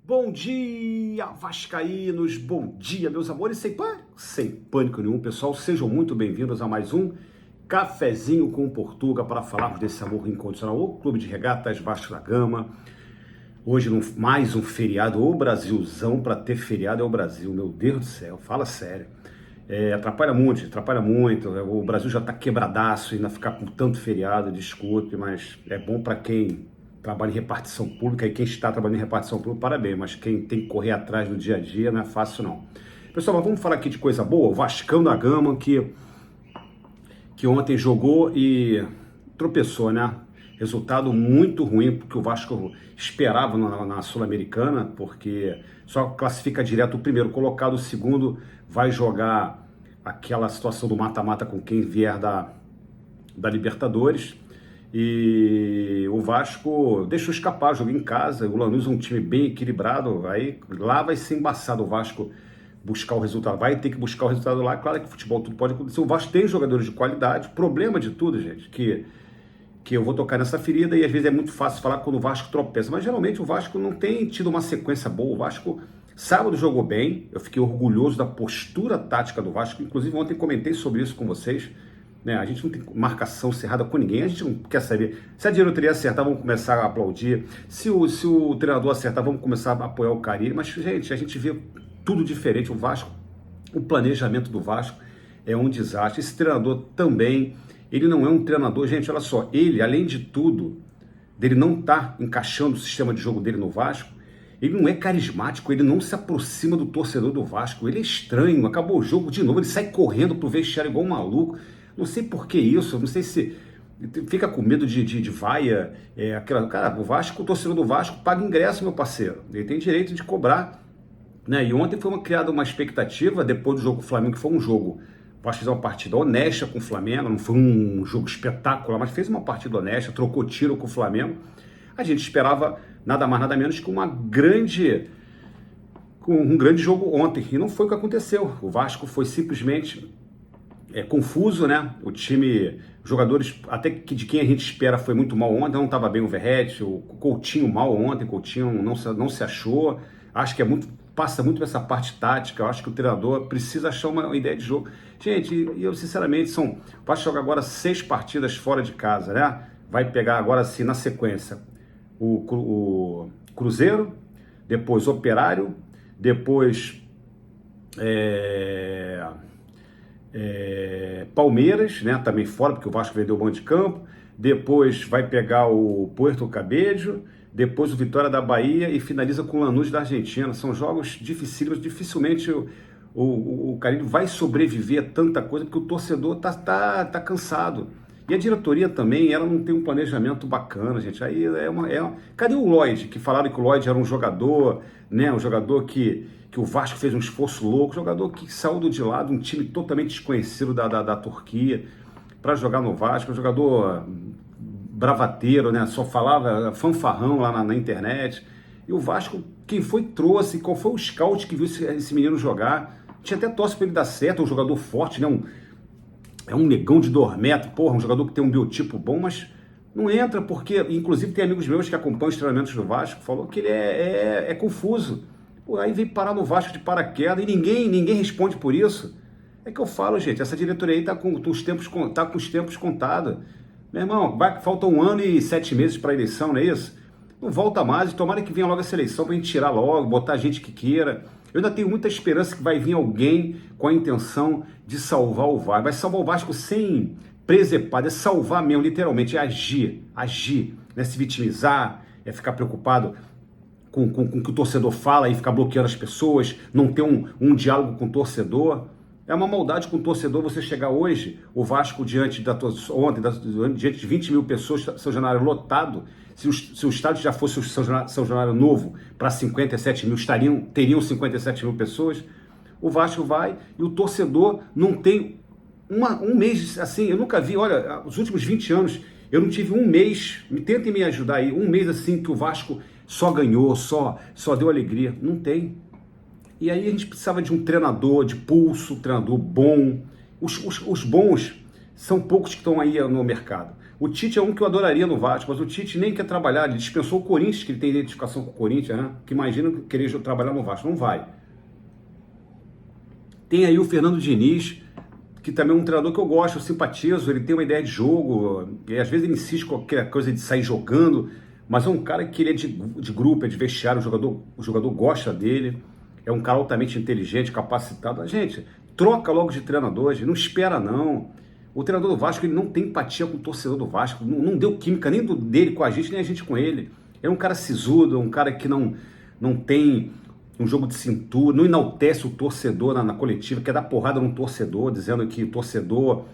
Bom dia, vascaínos, bom dia, meus amores, sem pânico nenhum, pessoal, sejam muito bem-vindos a mais um Cafezinho com Portuga para falarmos desse amor incondicional, o Clube de Regatas Vasco da Gama. Hoje, mais um feriado, o Brasilzão, para ter feriado é o Brasil, meu Deus do céu, fala sério. Atrapalha muito, o Brasil já tá quebradaço, ainda ficar com tanto feriado, desculpe, mas é bom para quem trabalha em repartição pública, e quem está trabalhando em repartição pública, parabéns, mas quem tem que correr atrás no dia a dia não é fácil não. Pessoal, mas vamos falar aqui de coisa boa, o Vascão da Gama, que ontem jogou e tropeçou, né? Resultado muito ruim, porque o Vasco esperava na Sul-Americana, porque só classifica direto o primeiro colocado, o segundo vai jogar aquela situação do mata-mata com quem vier da Libertadores. E o Vasco deixou escapar, jogou em casa, o Lanús é um time bem equilibrado, aí lá vai ser embaçado o Vasco buscar o resultado, vai ter que buscar o resultado lá. Claro que futebol tudo pode acontecer, o Vasco tem jogadores de qualidade, problema de tudo, gente, que eu vou tocar nessa ferida, e às vezes é muito fácil falar quando o Vasco tropeça, mas geralmente o Vasco não tem tido uma sequência boa. O Vasco sábado jogou bem, eu fiquei orgulhoso da postura tática do Vasco, inclusive ontem comentei sobre isso com vocês, né? A gente não tem marcação cerrada com ninguém, a gente não quer saber. Se a diretoria acertar, vamos começar a aplaudir, se o treinador acertar, vamos começar a apoiar o Carille, mas gente, a gente vê tudo diferente. O Vasco, o planejamento do Vasco é um desastre, esse treinador também. Ele não é um treinador, gente, olha só, ele, além de tudo, dele não estar encaixando o sistema de jogo dele no Vasco, ele não é carismático, ele não se aproxima do torcedor do Vasco, ele é estranho, acabou o jogo de novo, ele sai correndo pro vestiário igual um maluco, não sei por que isso, não sei se fica com medo de vaia, cara, o Vasco, o torcedor do Vasco paga ingresso, meu parceiro, ele tem direito de cobrar, né? E ontem foi criada uma expectativa, depois do jogo com o Flamengo, que foi um jogo, o Vasco fez uma partida honesta com o Flamengo, não foi um jogo espetacular, mas fez uma partida honesta, trocou tiro com o Flamengo. A gente esperava nada mais, nada menos que um grande jogo ontem, e não foi o que aconteceu. O Vasco foi simplesmente confuso, né? O time, jogadores, até que de quem a gente espera, foi muito mal ontem, não estava bem o Verratti, o Coutinho mal ontem, Coutinho não se achou, acho que passa muito essa parte tática. Eu acho que o treinador precisa achar uma ideia de jogo. Gente, eu sinceramente, vai jogar agora 6 partidas fora de casa, né? Vai pegar agora sim, na sequência, o Cruzeiro, depois Operário, depois Palmeiras, né? Também fora, porque o Vasco vendeu o mando de campo. Depois vai pegar o Puerto Cabello, depois o Vitória da Bahia e finaliza com o Lanús da Argentina. São jogos dificílimos, dificilmente o Carille vai sobreviver a tanta coisa, porque o torcedor tá cansado. E a diretoria também, ela não tem um planejamento bacana, gente. Aí cadê o Lloyd? Que falaram que o Lloyd era um jogador, né? Um jogador que o Vasco fez um esforço louco, jogador que saiu de lado, um time totalmente desconhecido da Turquia, para jogar no Vasco, um jogador bravateiro, né? Só falava fanfarrão lá na internet. E o Vasco, quem foi trouxe, qual foi o scout que viu esse menino jogar? Tinha até torce para ele dar certo, é um jogador forte, né? É um negão de 2 metros, porra, um jogador que tem um biotipo bom, mas não entra porque, inclusive tem amigos meus que acompanham os treinamentos do Vasco, falou que ele é confuso. Pô, aí vem parar no Vasco de paraquedas e ninguém responde por isso. É que eu falo, gente, essa diretoria aí tá com os tempos contados. Meu irmão, falta 1 ano e 7 meses para a eleição, não é isso? Não volta mais, tomara que venha logo essa eleição para a gente tirar logo, botar gente que queira. Eu ainda tenho muita esperança que vai vir alguém com a intenção de salvar o Vasco. Vai salvar o Vasco sem presepar, é salvar mesmo, literalmente, é agir, não é se vitimizar, é ficar preocupado com o que o torcedor fala e ficar bloqueando as pessoas, não ter um diálogo com o torcedor. É uma maldade com o torcedor você chegar hoje, o Vasco diante de 20 mil pessoas, São Januário lotado. Se o estádio já fosse o São Januário novo, para 57 mil, teriam 57 mil pessoas. O Vasco vai e o torcedor não tem um mês assim. Eu nunca vi, olha, os últimos 20 anos, eu não tive um mês, tentem me ajudar aí, um mês assim que o Vasco só ganhou, só deu alegria. Não tem. E aí a gente precisava de um treinador de pulso, um treinador bom. Os bons são poucos que estão aí no mercado. O Tite é um que eu adoraria no Vasco, mas o Tite nem quer trabalhar, ele dispensou o Corinthians, que ele tem identificação com o Corinthians, né? Que imagina querer trabalhar no Vasco, não vai. Tem aí o Fernando Diniz, que também é um treinador que eu gosto, eu simpatizo, ele tem uma ideia de jogo, e às vezes ele insiste com aquela coisa de sair jogando, mas é um cara que ele é de grupo, é de vestiário, o jogador gosta dele, é um cara altamente inteligente, capacitado. Gente, troca logo de treinador, gente, não espera não. O treinador do Vasco, ele não tem empatia com o torcedor do Vasco, não deu química nem dele com a gente, nem a gente com ele. É um cara sisudo, é um cara que não tem um jogo de cintura, não enaltece o torcedor na coletiva, quer dar porrada no torcedor, dizendo que o torcedor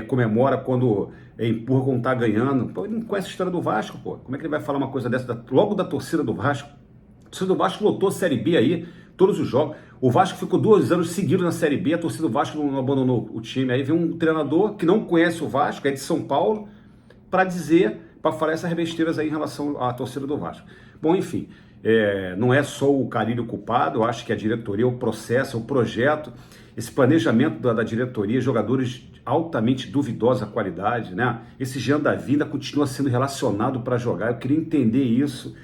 comemora quando empurra quando tá ganhando. Pô, ele não conhece a história do Vasco, pô. Como é que ele vai falar uma coisa dessa logo da torcida do Vasco? A torcida do Vasco lotou a Série B aí, todos os jogos. O Vasco ficou 2 anos seguidos na Série B, a torcida do Vasco não abandonou o time. Aí vem um treinador que não conhece o Vasco, é de São Paulo, para falar essas besteiras aí em relação à torcida do Vasco. Bom, enfim, não é só o Carille culpado, eu acho que a diretoria, o processo, o projeto, esse planejamento da diretoria, jogadores altamente duvidosa qualidade, né? Esse Jean Davi ainda continua sendo relacionado para jogar, eu queria entender isso.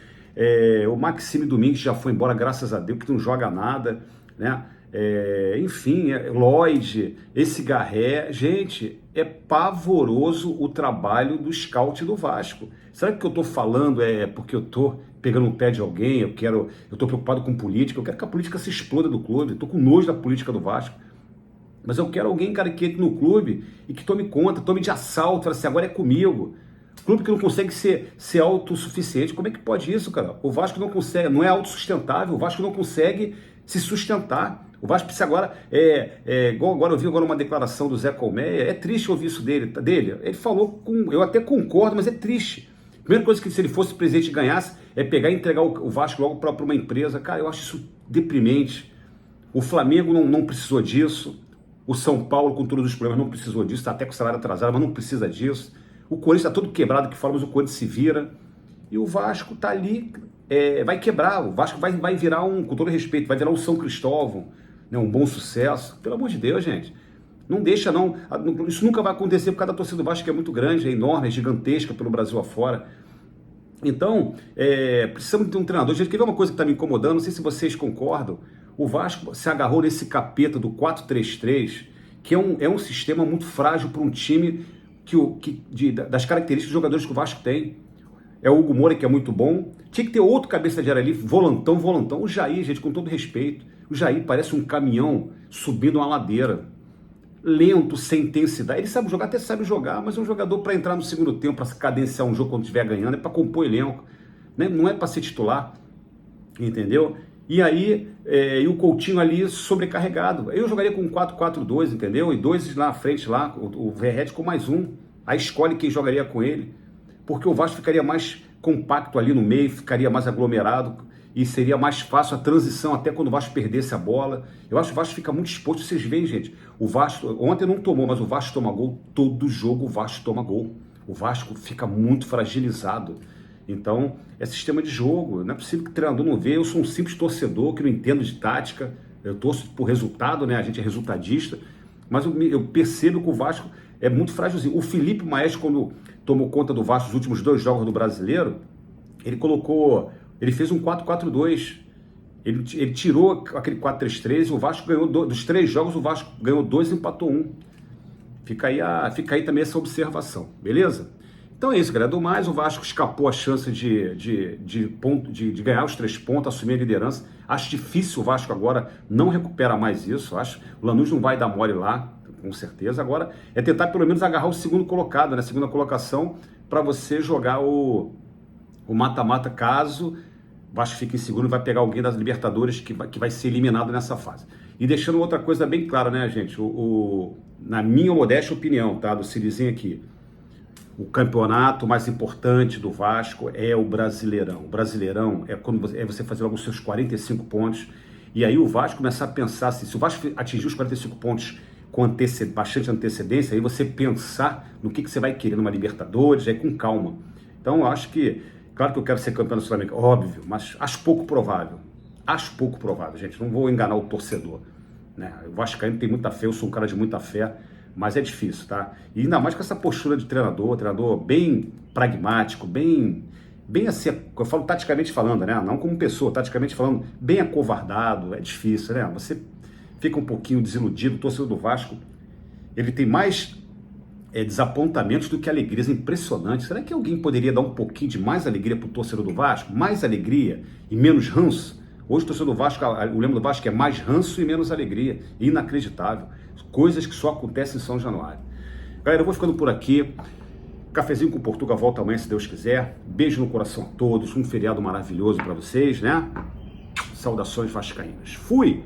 O Maxime Domingues já foi embora, graças a Deus, que não joga nada, né? Enfim, Lloyd, esse Garré, gente, é pavoroso o trabalho do scout do Vasco. Será que o que eu tô falando é porque eu tô pegando o pé de alguém, eu tô preocupado com política, eu quero que a política se exploda do clube, eu tô com nojo da política do Vasco, mas eu quero alguém, cara, que entre no clube e que tome conta, tome de assalto, fala assim, agora é comigo. Clube que não consegue ser autossuficiente, como é que pode isso, cara? O Vasco não consegue, não é autossustentável, o Vasco não consegue se sustentar. O Vasco precisa agora, igual agora eu vi agora uma declaração do Zé Colmeia, é triste ouvir isso dele. Ele falou, eu até concordo, mas é triste. A primeira coisa que se ele fosse presidente e ganhasse, é pegar e entregar o Vasco logo para uma empresa. Cara, eu acho isso deprimente. O Flamengo não precisou disso, o São Paulo com todos os problemas não precisou disso, está até com o salário atrasado, mas não precisa disso. O Corinthians está todo quebrado, que fala, mas o Corinthians se vira. E o Vasco está ali, vai quebrar. O Vasco vai virar com todo respeito, vai virar um São Cristóvão, né, um bom sucesso. Pelo amor de Deus, gente. Não deixa, não. Isso nunca vai acontecer por causa da torcida do Vasco, que é muito grande, é enorme, é gigantesca pelo Brasil afora. Então, precisamos ter um treinador. Gente, quer ver uma coisa que está me incomodando? Não sei se vocês concordam. O Vasco se agarrou nesse capeta do 4-3-3, que é um sistema muito frágil para um time das características dos jogadores que o Vasco tem. É o Hugo Moura, que é muito bom. Tinha que ter outro cabeça de área ali, volantão. O Jair, gente, com todo respeito, o Jair parece um caminhão subindo uma ladeira. Lento, sem intensidade. Ele sabe jogar, até sabe jogar, mas é um jogador para entrar no segundo tempo, para cadenciar um jogo quando estiver ganhando, é para compor elenco, né? Não é para ser titular, entendeu? E aí, e o Coutinho ali sobrecarregado. Eu jogaria com 4-4-2, entendeu? E 2 lá na frente, lá, o Verratti com mais um. Aí escolhe quem jogaria com ele, porque o Vasco ficaria mais compacto ali no meio, ficaria mais aglomerado e seria mais fácil a transição até quando o Vasco perdesse a bola. Eu acho que o Vasco fica muito exposto. Vocês veem, gente, o Vasco, ontem não tomou, mas o Vasco toma gol, todo jogo o Vasco toma gol. O Vasco fica muito fragilizado. Então, é sistema de jogo, não é possível que o treinador não vê. Eu sou um simples torcedor que não entendo de tática, eu torço por resultado, né? A gente é resultadista, mas eu percebo que o Vasco é muito frágilzinho. O Felipe Maestro, quando tomou conta do Vasco nos últimos 2 jogos do Brasileiro, ele fez um 4-4-2, ele tirou aquele 4-3-3 e o Vasco ganhou dos 3 jogos, o Vasco ganhou 2 e empatou 1. Fica aí também essa observação, beleza? Então é isso, galera. Do mais, o Vasco escapou a chance de ganhar os 3 pontos, assumir a liderança. Acho difícil o Vasco agora não recupera mais isso. Acho o Lanús não vai dar mole lá, com certeza. Agora é tentar pelo menos agarrar o segundo colocado, né? Segunda colocação, para você jogar o mata-mata, caso o Vasco fique em segundo, vai pegar alguém das Libertadores que vai ser eliminado nessa fase. E deixando outra coisa bem clara, né, gente? Na minha modesta opinião, tá? Do Cirizinho aqui. O campeonato mais importante do Vasco é o Brasileirão. O Brasileirão é você fazer logo os seus 45 pontos. E aí o Vasco começar a pensar assim, se o Vasco atingir os 45 pontos com bastante antecedência, aí você pensar no que você vai querer numa Libertadores, aí com calma. Então eu acho que, claro que eu quero ser campeão da Sul-Americana, óbvio, mas acho pouco provável. Acho pouco provável, gente. Não vou enganar o torcedor, né? O vascaíno tem muita fé, eu sou um cara de muita fé, mas é difícil, tá? E ainda mais com essa postura de treinador bem pragmático, bem assim, eu falo taticamente falando, né? Não como pessoa, taticamente falando, bem acovardado, é difícil, né? Você fica um pouquinho desiludido, o torcedor do Vasco, ele tem mais desapontamentos do que alegrias, é impressionante. Será que alguém poderia dar um pouquinho de mais alegria pro torcedor do Vasco? Mais alegria e menos ranço? Hoje o torcedor do Vasco, o lema do Vasco é mais ranço e menos alegria. Inacreditável. Coisas que só acontecem em São Januário. Galera, eu vou ficando por aqui. Cafezinho com Portuga volta amanhã, se Deus quiser. Beijo no coração a todos. Um feriado maravilhoso para vocês, né? Saudações vascaínas. Fui!